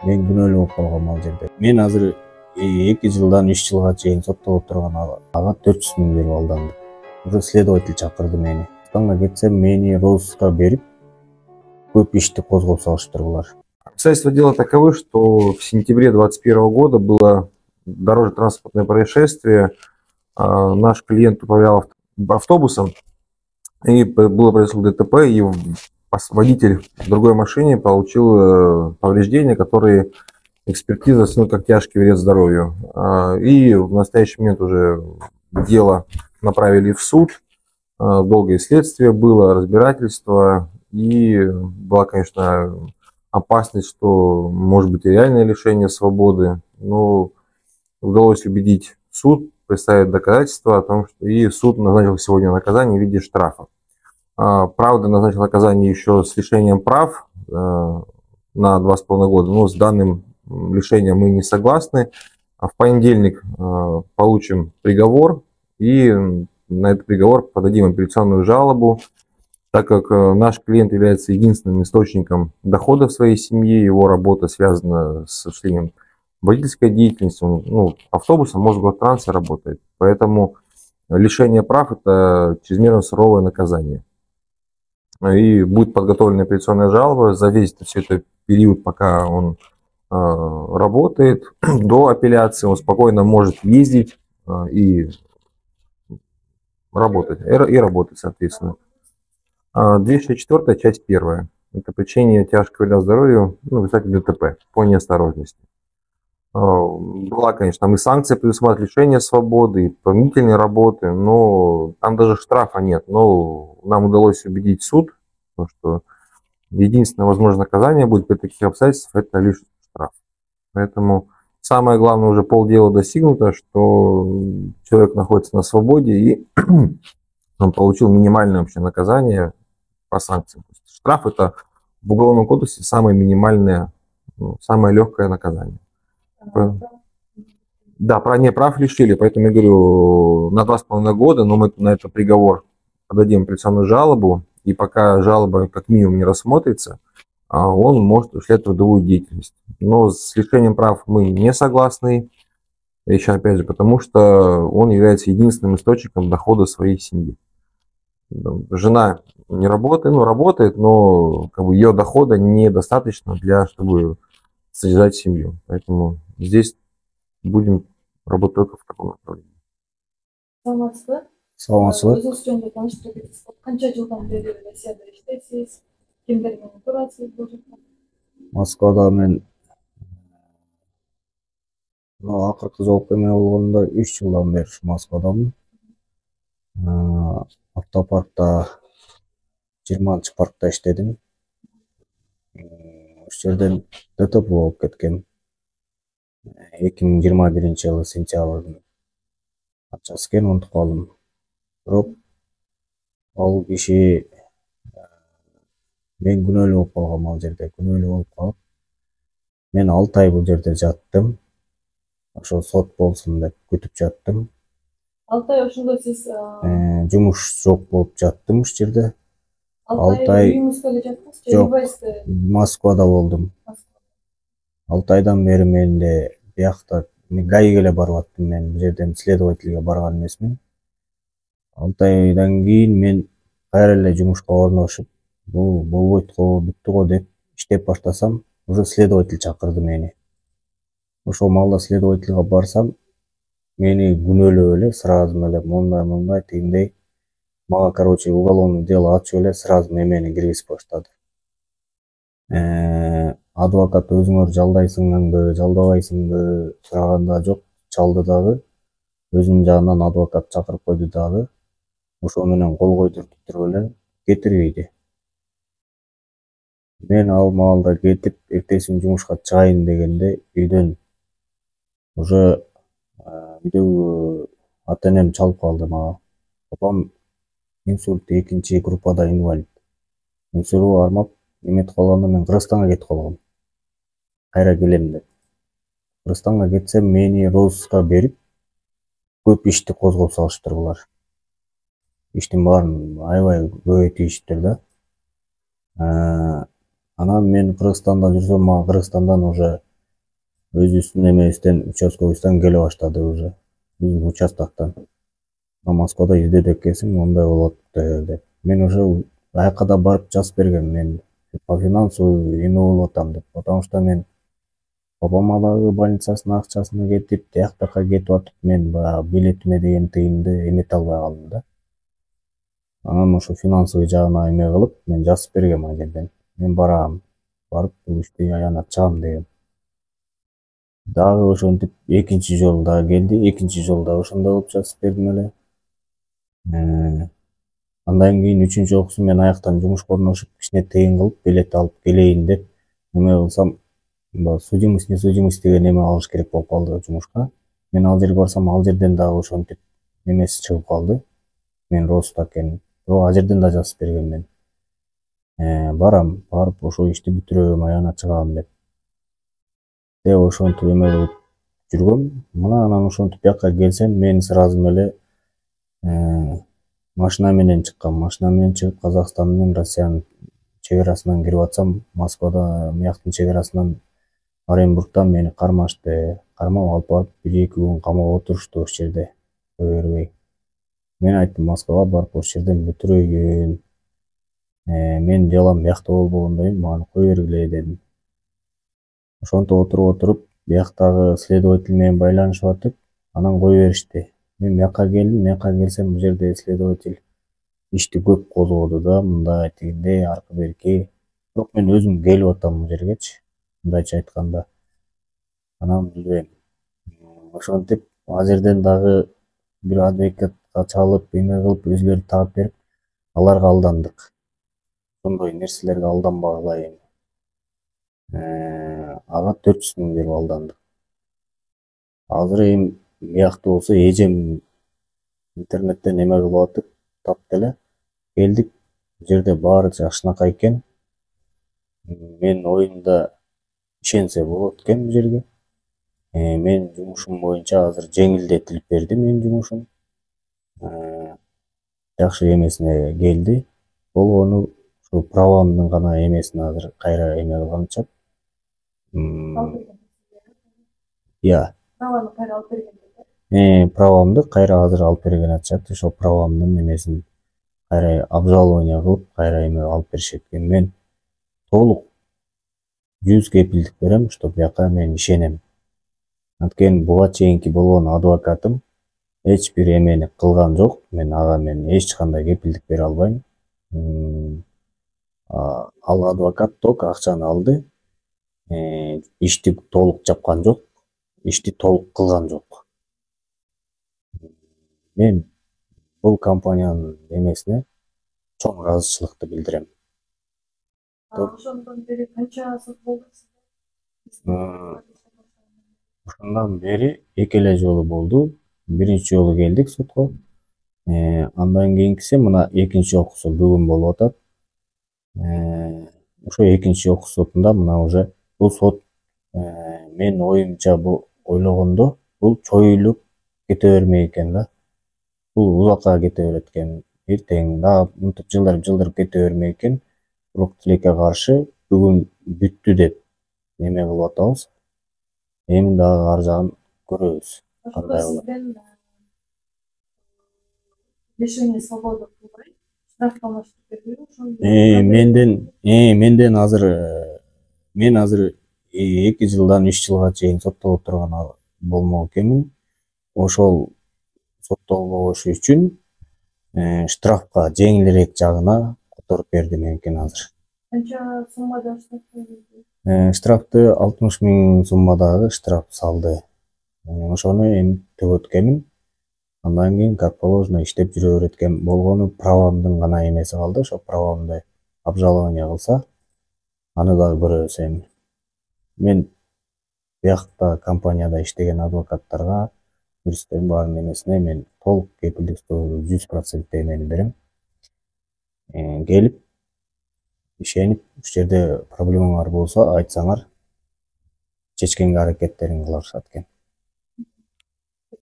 Мен күнөөлүү болуп калгам ал жерде. Мен азыр 2 жылдан 3 жылга чейин соттолуп турган ага 400 миң берип алдым. Уже следователь чакырды мени. Кыргызстанга кетсем мени розыска берип, көп ишти козгоп салыштырдылар. Обстоятельства дела таковы, что в сентябре 2021 года было дорожно-транспортное происшествие. Наш клиент управлял автобусом, и было произошло ДТП, и водитель в другой машине получил повреждения, которые экспертиза оценила как тяжкий вред здоровью. И в настоящий момент уже дело направили в суд. Долгое следствие было, разбирательство, и была, конечно, опасность, что может быть и реальное лишение свободы, но удалось убедить суд, представить доказательства о том, что и суд назначил сегодня наказание в виде штрафа. Правда, назначил наказание еще с лишением прав на 2,5 года, но с данным лишением мы не согласны. В понедельник получим приговор, и на этот приговор подадим апелляционную жалобу, так как наш клиент является единственным источником дохода в своей семье, его работа связана с осуществлением водительской деятельности, автобусом, Мосгортрансе работает. Поэтому лишение прав – это чрезмерно суровое наказание. И будет подготовлена апелляционная жалоба, зависит все это период, пока он работает. До апелляции он спокойно может ездить и работать, соответственно. 264 часть 1. Это причинение тяжкого вреда здоровью в результате ДТП по неосторожности. Была, конечно, там и санкция предусматривает лишение свободы, и дополнительные работы, но там даже штрафа нет. Но нам удалось убедить суд, что единственное возможное наказание будет при таких обстоятельствах – это лишь штраф. Поэтому самое главное, уже полдела достигнуто, что человек находится на свободе, и он получил минимальное вообще наказание по санкциям. Штраф – это в Уголовном кодексе самое минимальное, самое легкое наказание. Да, прав лишили, поэтому я говорю, на 2,5 года, но мы на этот приговор подадим апелляционную жалобу, и пока жалоба как минимум не рассмотрится, он может осуществлять трудовую деятельность. Но с лишением прав мы не согласны, еще опять же, потому что он является единственным источником дохода своей семьи. Жена не работает, работает, но ее дохода недостаточно чтобы содержать семью. Поэтому здесь будем работать только в таком направлении. Саламатсызбы. Өзүңүз жөнүндө тааныштырып кетсеңиз, канча жылдан бери Россияда иштейсиз? Кимдер менен турасыз бул жакта? Москвада мен акыркы жолку эме болгондо 3 жылдан бeri Москвадамын. Автопаркта 20-паркта иштедим. Ошол жерден ДТП болуп кеткем. 2021-жылы сентябрдын акчасы экен, унутуп калдым. Бирок ал киши мен күнөөлүү болуп калгам ал жерде. Күнөөлүү болуп калып, мен 6 ай бул жерде жаттым. Ошо сот болсун деп күтүп жаттым. 6 ай ошондо сиз жумуш жок болуп жаттым ушул жерде. 6 ай үйүңүздө эле жаттыңыз же жок, Москвада болдум. 6 айдан бери менде биякта ГАИге эле барып аттым. Мен бул жерден следовательге барган эмесмин. 6 айдан кийин мен кайра эле жумушка орношуп, бул болбойт го, бүттү го деп иштеп баштасам, уже следователь чакырды мени. Ошол маалда следовательге барсам, мени күнөөлөп эле сразу эле мындай тигиндей мага, уголовное дело ачып эле сразу немени киргизип баштады. Адвокат өзүңөр жалдайсыңбы, жалдабайсыңбы сураганда жок, чалды дагы. Өзүнүн жагынан адвокат чакырып койду дагы. Ошо менен кол койдуртуп туруп эле кетирбейди. Мен ал маалда кетип, эртесин жумушка чыгайын дегенде үйдөн уже үйдөгү ата-энем чалып калды мага. Папам инсульт 2 группада инвалид. Инсульт армап эметип калганда мен Кыргызстанга кетип калгам. Кайра келем деп. Кыргызстанга кетсем мени розыска берип, көп ишти козгоп салыштырдылар. Иштин баарын аябай көбөйтүштүр да. Анан мен Кыргызстанда жүрсөм, мага Кыргызстандан уже өзүбүздүн эмебизден, участковыйдан келе баштады уже. Биздин участоктон. Москвада издөөдө экенсиң, мындай болот деп. Мен уже аяка да барып жазып бергем. Мен по финансовый эме болуп атам деп. Потому что мен папама дагы больницасынын акчасына кетип, тияк бияка кетип атып, мен баягы билетиме деген тыйынды эмете албай калдым да. Анан ошо финансовый жагына эме кылып, мен жазып бергем ал жерден. Мен барам, барып бул ишти аянат чыгам деген. Дагы ошентип экинчи жолу дагы келди. Экинчи жолу дагы ошондой болуп жазып бердим эле. Андан кийин үчүнчү окуусу мен аяктан жумушка орношуп, кичине тыйын кылып, билет алып келейин деп эме кылсам, судимость, не судимость деген эме алыш керек болуп калды жумушка. Мен ал жерге барсам, ал жерден дагы ошентип эмеси чыгып калды. Мен роста экенин. Бирок ал жерден да жазып бергем мен. Барам, барып ошол ишти бүтүрөм, аянат чыгам деп. Ошентип эме кылып жүргөм. Мына анан ошентип бияка келсем, мен сразу эле машина менен чыккам. Машина менен чыгып, Казакстан менен Россиянын чекарасынан кирип атсам, Москвада мыяктын чек арасынан Оренбургтан мени кармашты. Кармап алып барып, 1-2 күн камап отурушту ошол жерде, кое бербей. Мен айттым, Москвага барып ошол жерден бүтүрөйүн. Менин делом биякта болбогондон кийин мага кое бергиле дедим. Ошентип отуруп, бияктагы следователь менен байланышып атып, анан кое беришти. Мен бияка келдим, бияка келсем, бул жерде следователь ишти көп козгоду да, мындай тигиндей, аркы берки. Бирок мен өзүм келип атам бул жергечи, мындайча айтканда. Анан билбейм. Ошентип ал жерден дагы бир адвокатка чалып, эме кылып, өзүлөрү таап берип, аларга алдандык. Ошондой нерселерге алданбагыла эми. Ага 400 000 берип алдандык. Азыр эми биякта болсо эжем интернеттен эме кылып атып, тапты эле. Келдик, бул жерде баары жакшынакай экен. Менин оюмда ишенсе болот экен бул жерге. Менин жумушум боюнча азыр жеңилдетилип берди менин жумушум. Жакшы эмесине келди. Болгону ушу правамдын гана эмесин азыр кайра эме кылганча. Иә. Праваны кайра алып берген. Правамды кайра азыр алып берген атышат. Ошо правамдын эмесин кайра обжалование кылып, кайра эме алып беришет экен. Мен толук 100 кепилдик берем, что бияка мен ишенем. Анткени буга чейинки болгон адвокатым эч бир эмени кылган жок. Мен эч кандай кепилдик бере албайм. Ал адвокат только акчаны алды. Ишти толук жапкан жок, ишти толук кылган жок. Мен бул компаниянын эмесине чоң ыраазычылыкты билдирем. Ошондон бери канча сот болду сизде? Ошондон бери 2 эле жолу болду. Биринчи жолу келдик сотко. Андан кийинкиси мына экинчи окуусу бүгүн болуп атат. Ошо экинчи окуус сотунда мына уже бул сот менин оюмча бул ойлогондо бул чоюлуп кете бермек экен да. Бул узакка кете берет экен. Эртең дагы мынтип жылдырып кете бермек экен. Бирок тилекке каршы бүгүн бүттү деп эме кылып атабыз. Эми дагы ар жагын көрөбүз. Ошондо сизден лишение свободы кылбай, штрафталыштырып бербейби ошондо? Менден азыр мен азыр 2 жылдан 3 жылга чейин соттолуп турган болмок экенмин. Ошол соттолбош үчүн штрафка жеңилирээк жагына которуп берди меникин азыр. Канча суммада штраф? Штрафты 60 000 суммадагы штраф салды. Ошону эми төгөт экенмин. Андан кийин как положено иштеп жүрө берет экен. Болгону правамдын гана эмеси калды. Ошо правамды обжалование кылса, аны дагы көрөбүз эми. Мен биякта компанияда иштеген адвокаттарга, юристтердин баарынын эмесине мен толук кепилдик 100% эмени берем. Келип, ишенип, ушул жерде проблемаңар болсо айтсаңар, чечкенге аракеттерин кылышат экен.